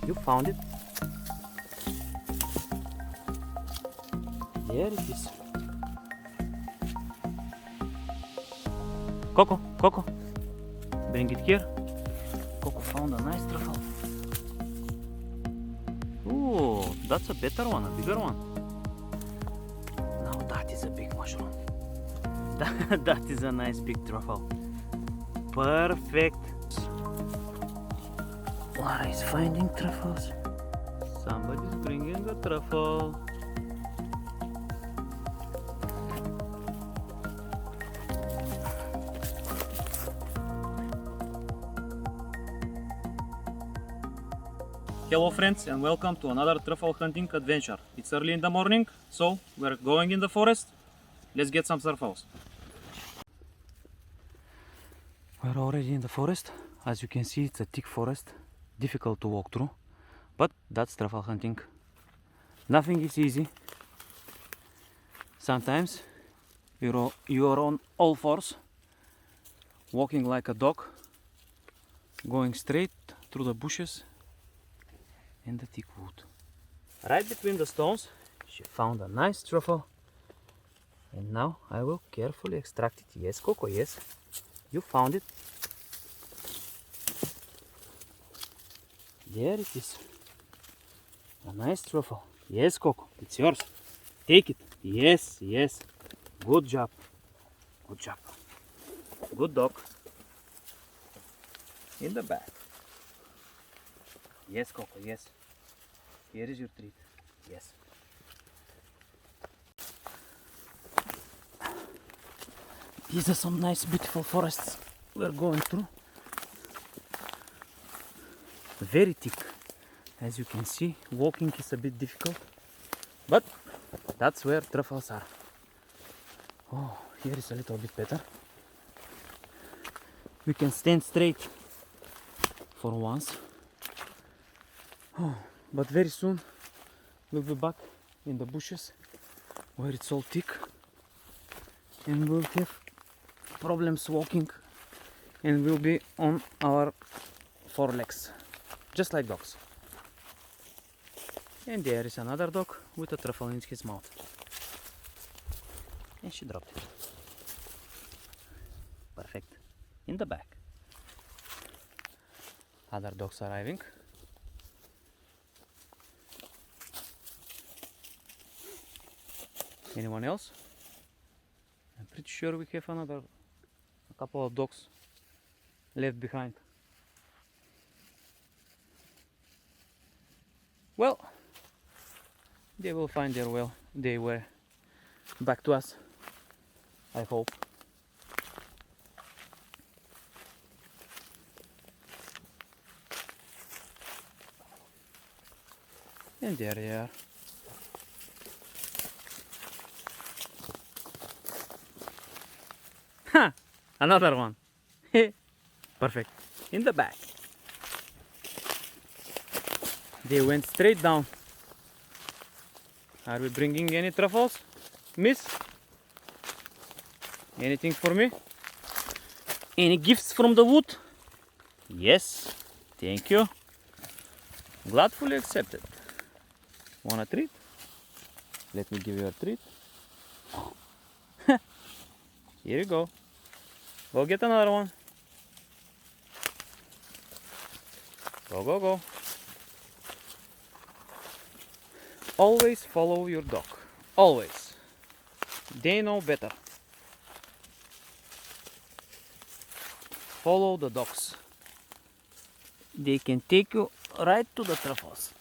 You found it. There it is. Coco, Coco, bring it here. Coco found a nice truffle. Ooh, that's a better one, a bigger one. Now that is a big mushroom. That is a nice big truffle. Perfect. Lara is finding truffles. Somebody's bringing a truffle. Hello friends, and welcome to another truffle hunting adventure. It's early in the morning, so we're going in the forest. Let's get some truffles. We're already in the forest. As you can see, it's a thick forest, difficult to walk through, but that's truffle hunting. Nothing is easy. Sometimes you are on all fours, walking like a dog, going straight through the bushes and the thick wood. Right between the stones, she found a nice truffle, and now I will carefully extract it. Yes, Coco, yes, you found it. There it is. A nice truffle. Yes, Coco, it's yours. Take it. Yes, yes. Good job. Good job. Good dog. In the back. Yes, Coco, yes. Here is your treat. Yes. These are some nice, beautiful forests we're going through. Very thick. As you can see, walking is a bit difficult, but that's where truffles are. Oh, here is a little bit better. We can stand straight for once. Oh, but very soon we'll be back in the bushes where it's all thick, and we'll have problems walking, and we'll be on our four legs, just like dogs. And there is another dog with a truffle in his mouth. And she dropped it. Perfect. In the back. Other dogs arriving. Anyone else? I'm pretty sure we have a couple of dogs left behind. Well, they will find their way back to us, I hope. And there they are. Ha! Another one. Perfect. In the back. They went straight down. Are we bringing any truffles, miss? Anything for me? Any gifts from the wood? Yes, thank you. Gladfully accepted. Want a treat? Let me give you a treat. Here you go. Go get another one. Go, go, go. Always follow your dog. Always. They know better. Follow the dogs. They can take you right to the truffles.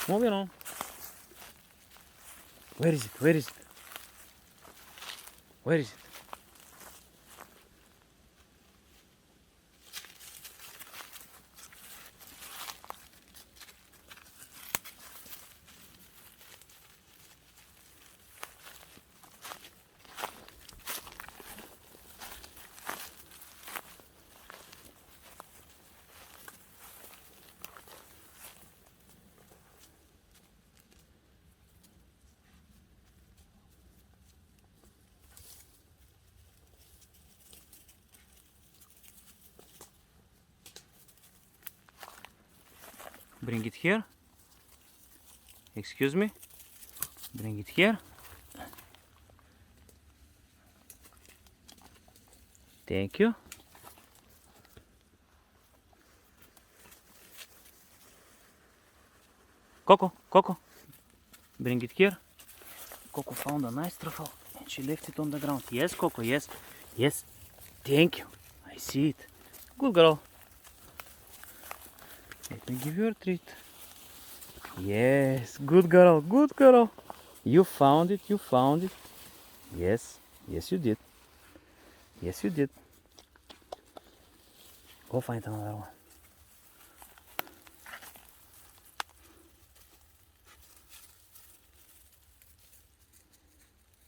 Moving on. Where is it? Where is it? Where is it? Bring it here. Excuse me. Bring it here. Thank you. Coco, Coco. Bring it here. Coco found a nice truffle and she left it on the ground. Yes, Coco, yes. Yes. Thank you. I see it. Good girl. Let me give you a treat. Yes, good girl, good girl. You found it, you found it. Yes, yes you did. Yes you did. Go find another one.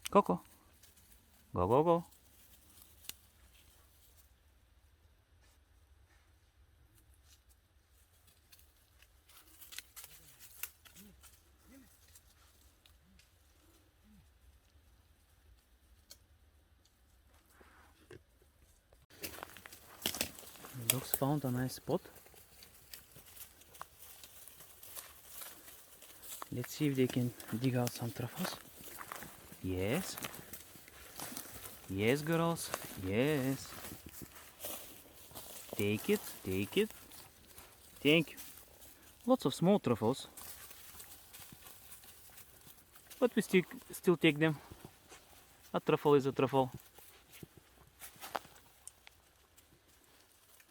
Coco. Go, go, go. The dogs found a nice spot. Let's see if they can dig out some truffles. Yes. Yes, girls. Yes. Take it, take it. Thank you. Lots of small truffles. But we still take them. A truffle is a truffle.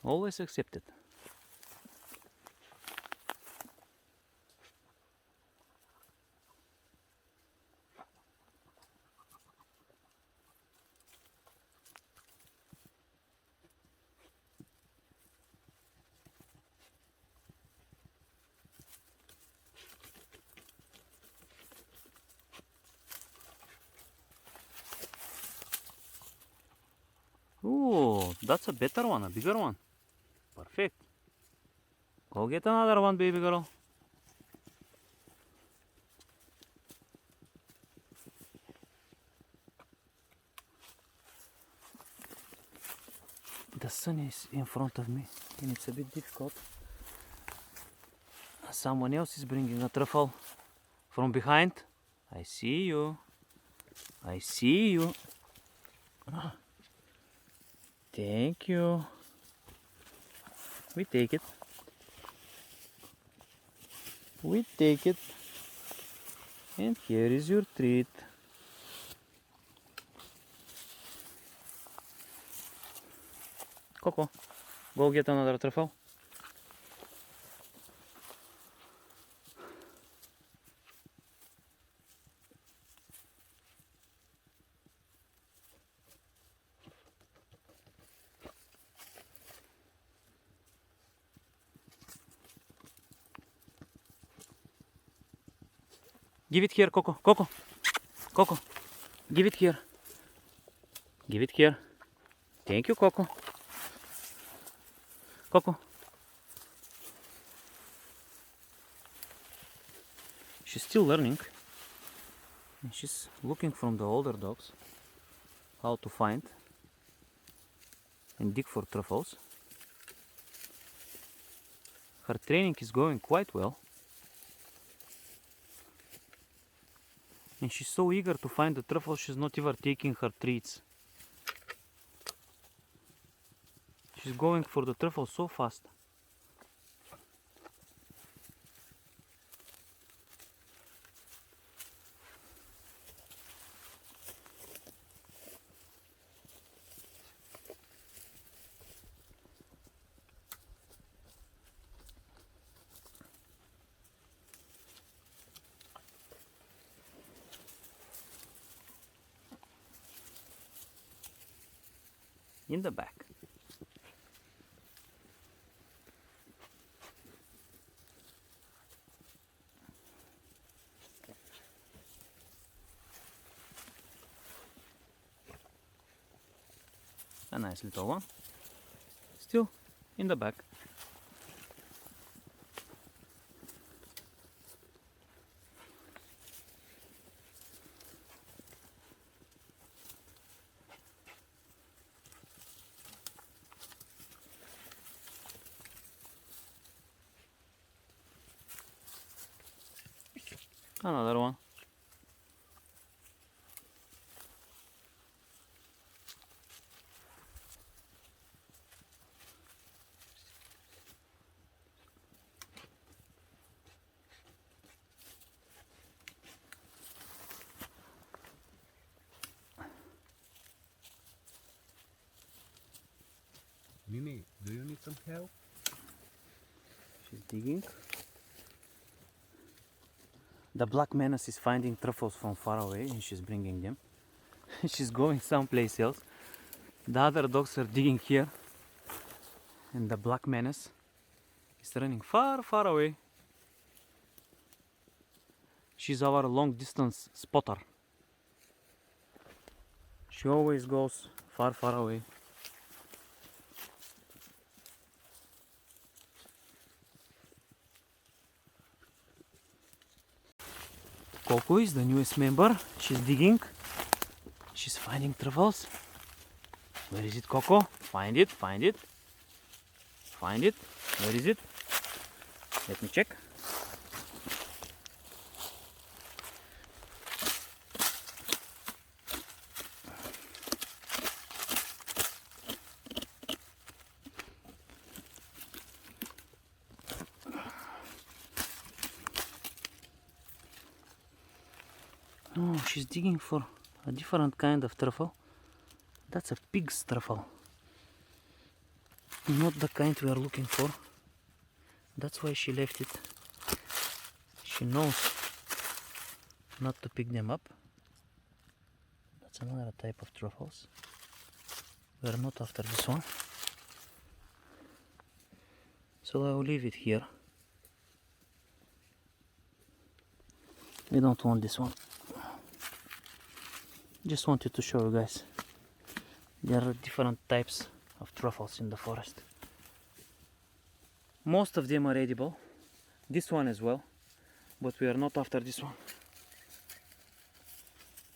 Always accepted. Ooh, that's a better one, a bigger one. Perfect. Go get another one, baby girl. The sun is in front of me and it's a bit difficult. Someone else is bringing a truffle from behind. I see you. I see you. Thank you. We take it. We take it. And here is your treat. Coco, go get another truffle. Give it here, Coco. Coco. Coco. Give it here. Give it here. Thank you, Coco. Coco. She's still learning. And she's looking from the older dogs how to find and dig for truffles. Her training is going quite well. And she's so eager to find the truffle, she's not even taking her treats. She's going for the truffle so fast. In the back. A nice little one. Still in the back. Another one. Mimi, do you need some help? She's digging. The black menace is finding truffles from far away and she's bringing them. She's going someplace else. The other dogs are digging here. And the black menace is running far, far away. She's our long distance spotter. She always goes far, far away. Coco is the newest member. She's digging. She's finding truffles. Where is it, Coco? Find it, find it. Find it. Where is it? Let me check. Oh, she's digging for a different kind of truffle. That's a pig's truffle. Not the kind we are looking for. That's why she left it. She knows not to pick them up. That's another type of truffles. We are not after this one. So I will leave it here. We don't want this one. Just wanted to show you guys. There are different types of truffles in the forest. Most of them are edible. This one as well. But we are not after this one.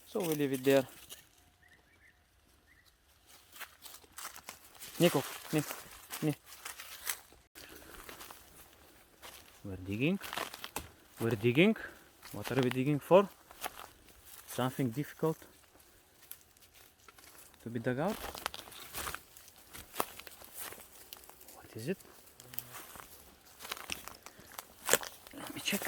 So we leave it there. Nico, ne. We're digging. We're digging. What are we digging for? Something difficult to be dug out. What is it? Let me check.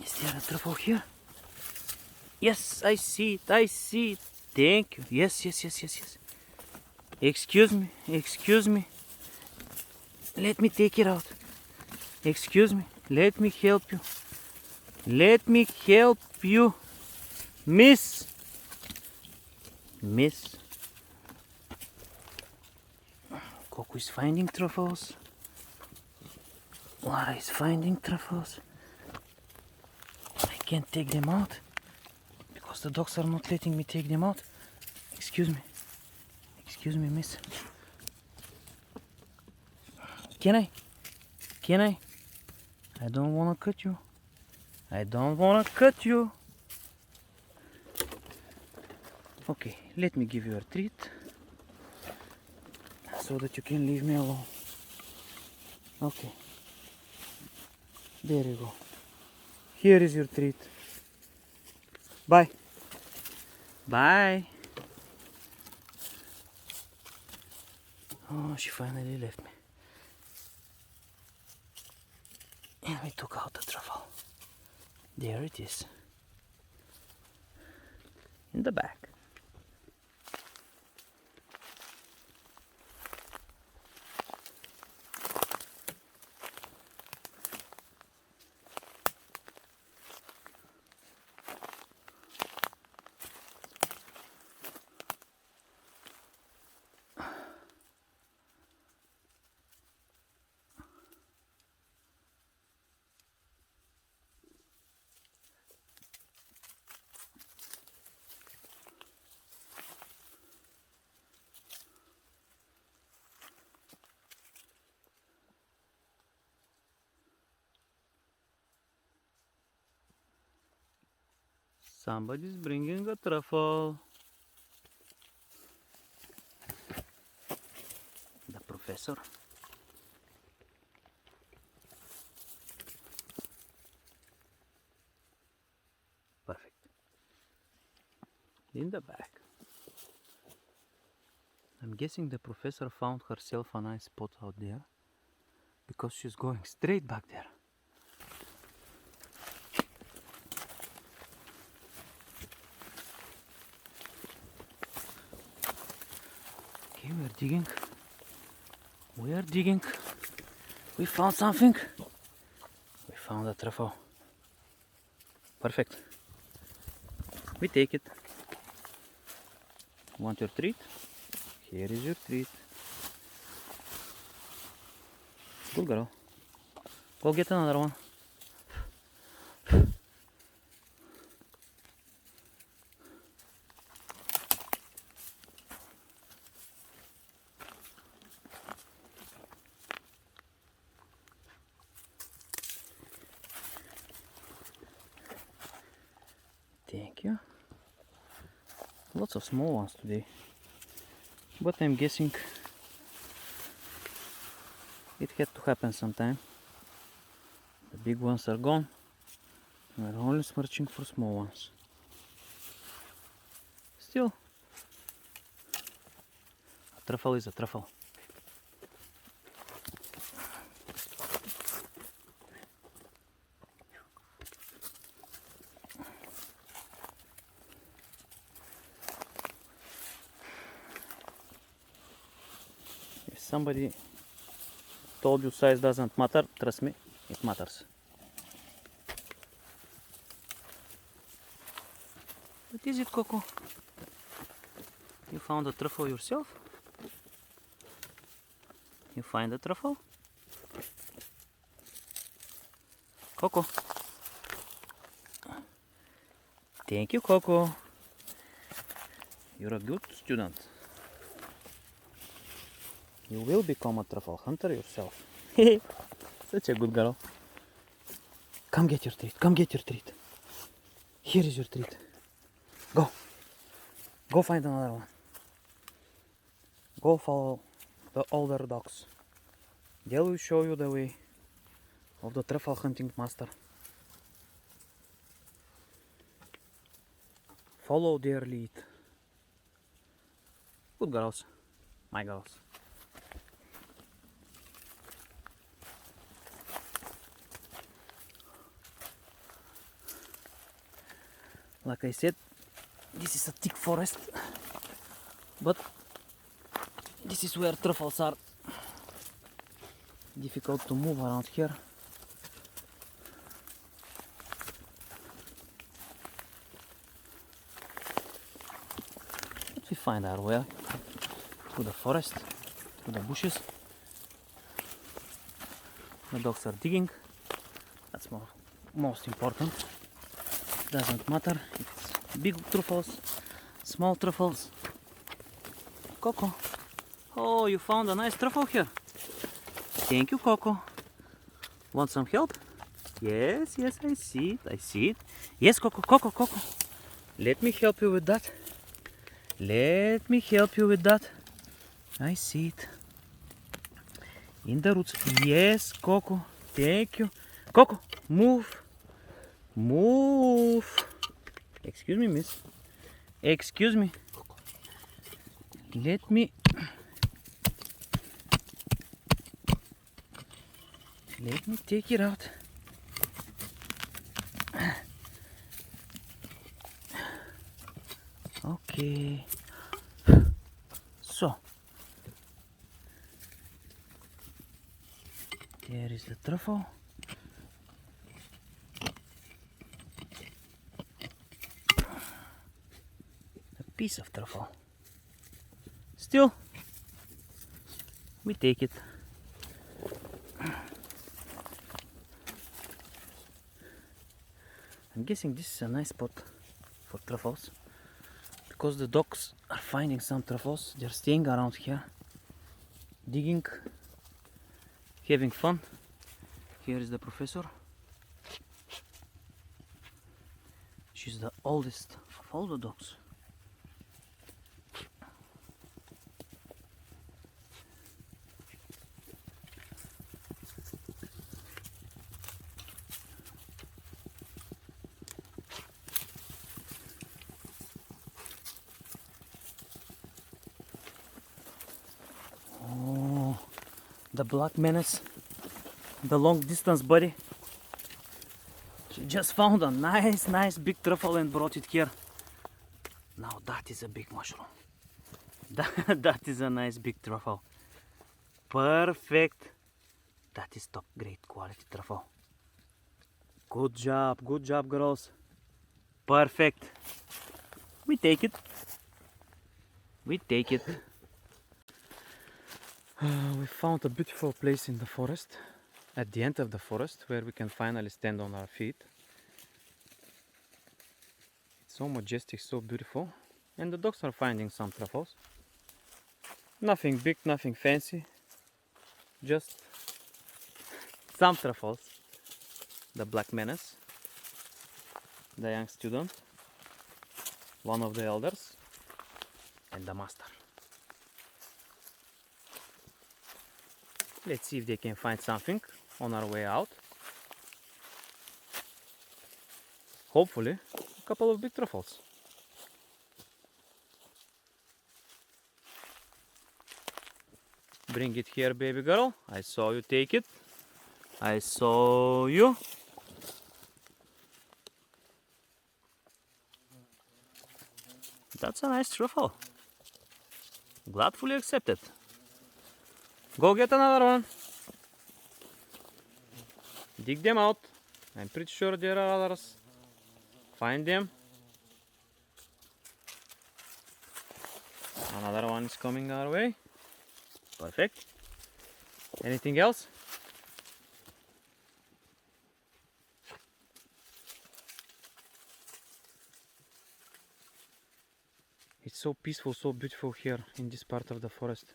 Is there a truffle here? Yes, I see it, I see it. Thank you. Yes. Excuse me. Let me take it out. Excuse me, let me help you. Let me help you. Miss. Coco is finding truffles. Lara is finding truffles. I can't take them out because the dogs are not letting me take them out. Excuse me, miss. Can I? I don't want to cut you. Okay, let me give you a treat so that you can leave me alone. Okay, there you go. Here is your treat. Bye. Oh, she finally left me. And we took out the truffle. There it is. In the back. Somebody's bringing a truffle. The professor. Perfect. In the back. I'm guessing the professor found herself a nice spot out there because she's going straight back there. Okay, we're digging. We are digging. We found something. We found a truffle. Perfect. We take it. Want your treat? Here is your treat. Good girl. Go get another one. Thank you. Lots of small ones today, but I'm guessing it had to happen sometime. The big ones are gone. We're only searching for small ones. Still, a truffle is a truffle. If somebody told you size doesn't matter, trust me, it matters. What is it, Coco? You found a truffle yourself? You find a truffle? Coco. Thank you, Coco. You're a good student. You will become a truffle hunter yourself. Such a good girl. Come get your treat. Come get your treat. Here is your treat. Go. Go find another one. Go follow the older dogs. They will show you the way of the truffle hunting master. Follow their lead. Good girls. My girls. Like I said, this is a thick forest, but this is where truffles are. Difficult to move around here. But we find our way through the forest, through the bushes. The dogs are digging. That's most important. Doesn't matter if it's big truffles, small truffles. Coco. Oh, you found a nice truffle here. Thank you, Coco. Want some help? Yes, yes, I see it, I see it. Yes, Coco, Coco, Coco. Let me help you with that. Let me help you with that. I see it. In the roots. Yes, Coco. Thank you. Coco, move. Move. Excuse me, miss. Excuse me. Let me take it out. Okay. So there is the truffle. A piece of truffle. Still, we take it. I'm guessing this is a nice spot for truffles because the dogs are finding some truffles. They're staying around here, digging, having fun. Here is the professor. which is the oldest of all the dogs. Oh, the black menace, the long distance buddy. She just found a nice big truffle and brought it here. Now that is a big mushroom. That is a nice big truffle. Perfect. That is top grade quality truffle. Good job girls. Perfect. We take it. We take it. We found a beautiful place in the forest, at the end of the forest, where we can finally stand on our feet. It's so majestic, so beautiful, and the dogs are finding some truffles. Nothing big, nothing fancy, just some truffles. The black menace, the young student, one of the elders, and the master. Let's see if they can find something on our way out. Hopefully, a couple of big truffles. Bring it here, baby girl. I saw you take it. I saw you. That's a nice truffle. Gladfully accepted. Go get another one. Dig them out. I'm pretty sure there are others. Find them. Another one is coming our way. Perfect. Anything else? It's so peaceful, so beautiful here in this part of the forest.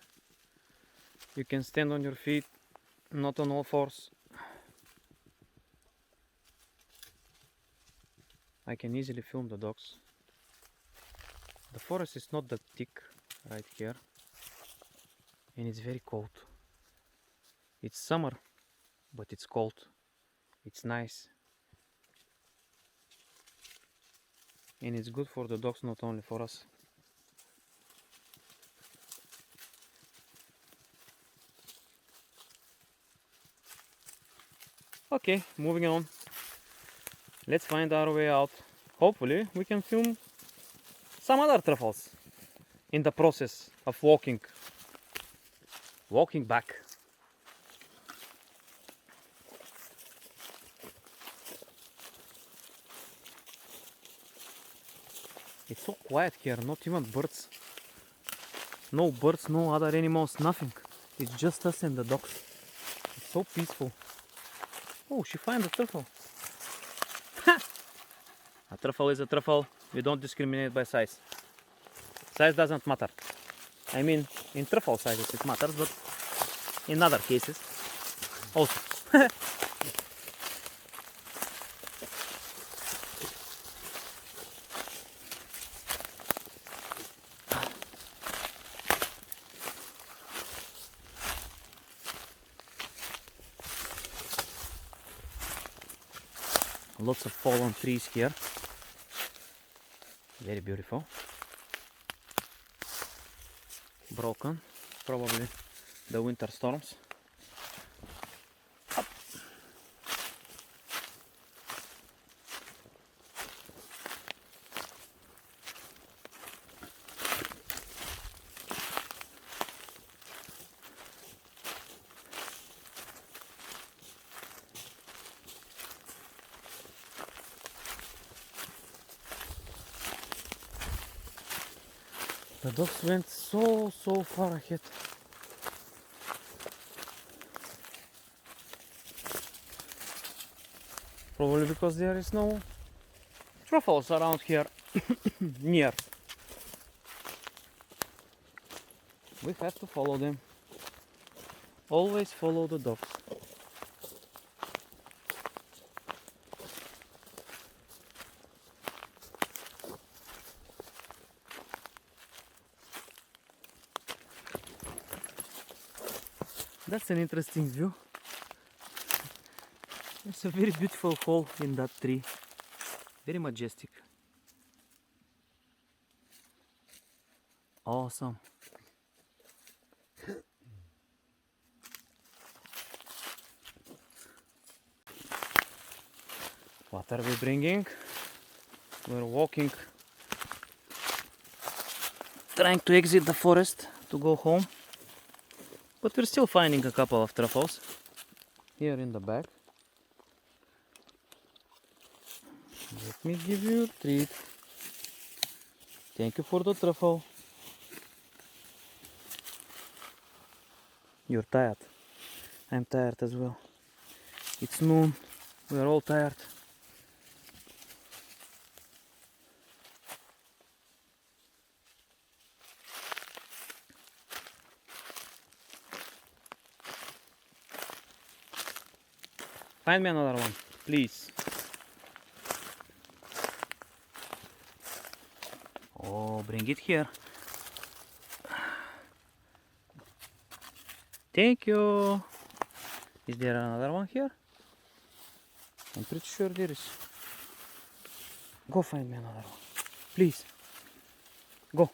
You can stand on your feet, not on all fours. I can easily film the dogs. The forest is not that thick right here, and it's very cold. It's summer, but it's cold. It's nice. And it's good for the dogs, not only for us. Okay, moving on. Let's find our way out. Hopefully we can film some other truffles in the process of walking back. It's so quiet here, not even birds. No birds, no other animals, nothing. It's just us and the dogs. It's so peaceful. Oh, she found a truffle. A truffle is a truffle. We don't discriminate by size. Size doesn't matter. I mean, in truffle sizes it matters, but in other cases also. Lots of fallen trees here. Very beautiful. Broken, probably the winter storms. Up. The dogs went so far ahead. Probably because there is no truffles around here near. We have to follow them. Always follow the dogs. That's an interesting view. It's a very beautiful hole in that tree. Very majestic. Awesome. What are we bringing? We're walking, trying to exit the forest to go home. But we're still finding a couple of truffles here in the back. Let me give you a treat. Thank you for the truffle. You're tired. I'm tired as well. It's noon. We're all tired. Find me another one, please. Oh, bring it here. Thank you. Is there another one here? I'm pretty sure there is. Go find me another one, please. Go.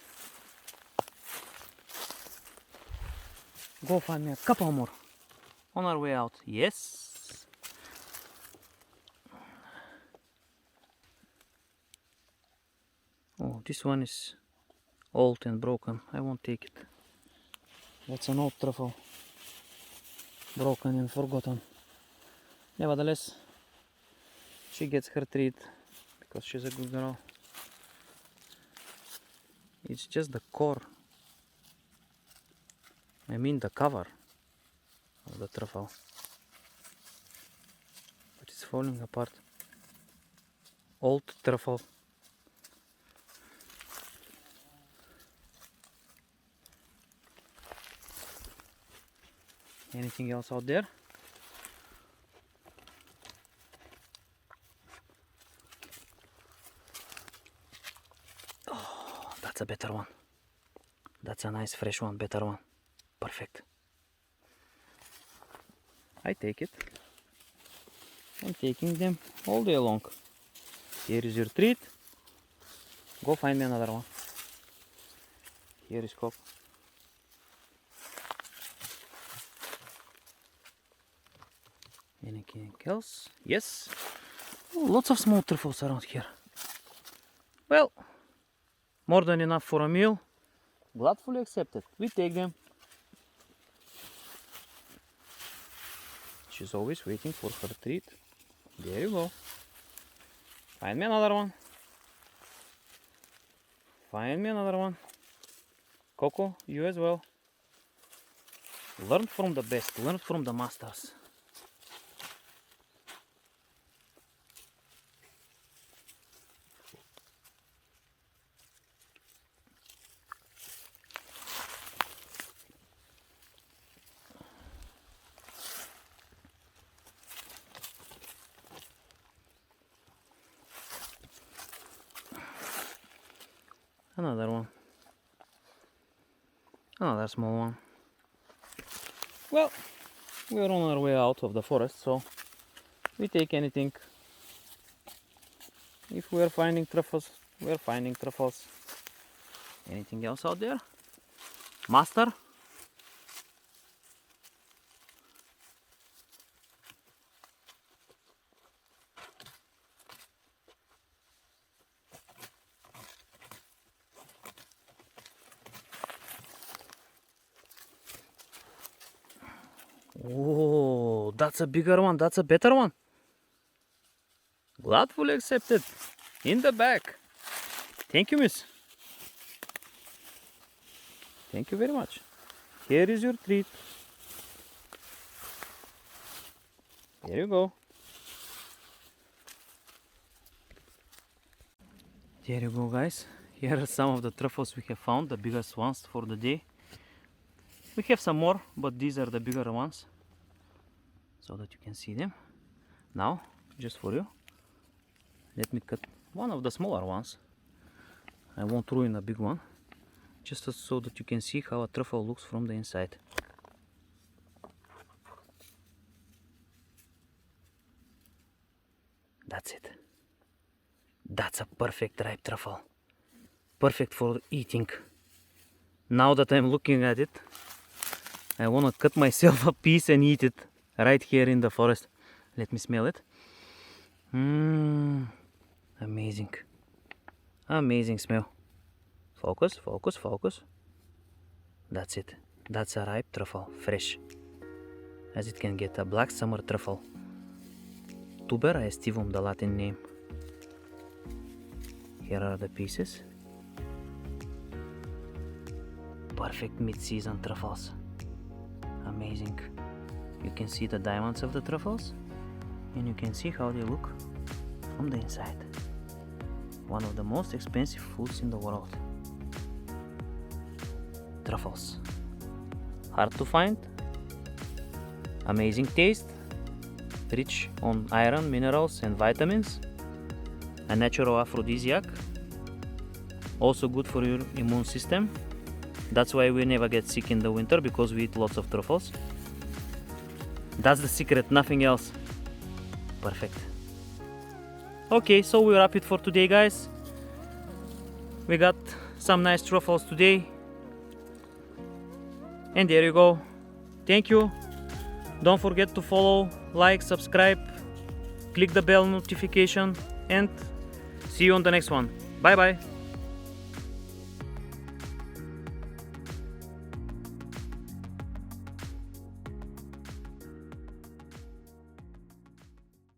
Go find me a couple more. On our way out. Yes. Oh, this one is old and broken. I won't take it. That's an old truffle. Broken and forgotten. Nevertheless, she gets her treat because she's a good girl. It's just the core. I mean the cover of the truffle. But it's falling apart. Old truffle. Anything else out there? Oh, that's a better one. That's a nice fresh one, better one. Perfect. I take it. I'm taking them all day long. Here is your treat. Go find me another one. Here is Cock. Anything else? Yes. Oh, lots of small truffles around here. Well, more than enough for a meal. Gladfully accepted. We take them. She's always waiting for her treat. There you go. Find me another one. Find me another one. Coco, you as well. Learn from the best. Learn from the masters. Another one. Another small one. Well, we're on our way out of the forest, so we take anything. If we're finding truffles, we're finding truffles. Anything else out there? Master? Oh, that's a bigger one. That's a better one. Gladfully accepted. In the back. Thank you, miss. Thank you very much. Here is your treat. There you go. There you go, guys. Here are some of the truffles we have found, the biggest ones for the day. We have some more, but these are the bigger ones, so that you can see them. Now, just for you, let me cut one of the smaller ones. I won't ruin a big one, just so that you can see how a truffle looks from the inside. That's a perfect ripe truffle. Perfect for eating. Now that I'm looking at it, I want to cut myself a piece and eat it right here in the forest. Let me smell it. Amazing. Amazing smell. Focus, focus, focus. That's it. That's a ripe truffle, fresh. As it can get, a black summer truffle. Tubera aestivum, the Latin name. Here are the pieces. Perfect mid-season truffles. Amazing. You can see the diamonds of the truffles, and you can see how they look from the inside. One of the most expensive foods in the world. Truffles. Hard to find, amazing taste, rich on iron, minerals and vitamins, a natural aphrodisiac, also good for your immune system. That's why we never get sick in the winter, because we eat lots of truffles. That's the secret, nothing else. Perfect. Okay, so we wrap it for today, guys. We got some nice truffles today. And there you go. Thank you. Don't forget to follow, like, subscribe, click the bell notification, and see you on the next one. Bye bye.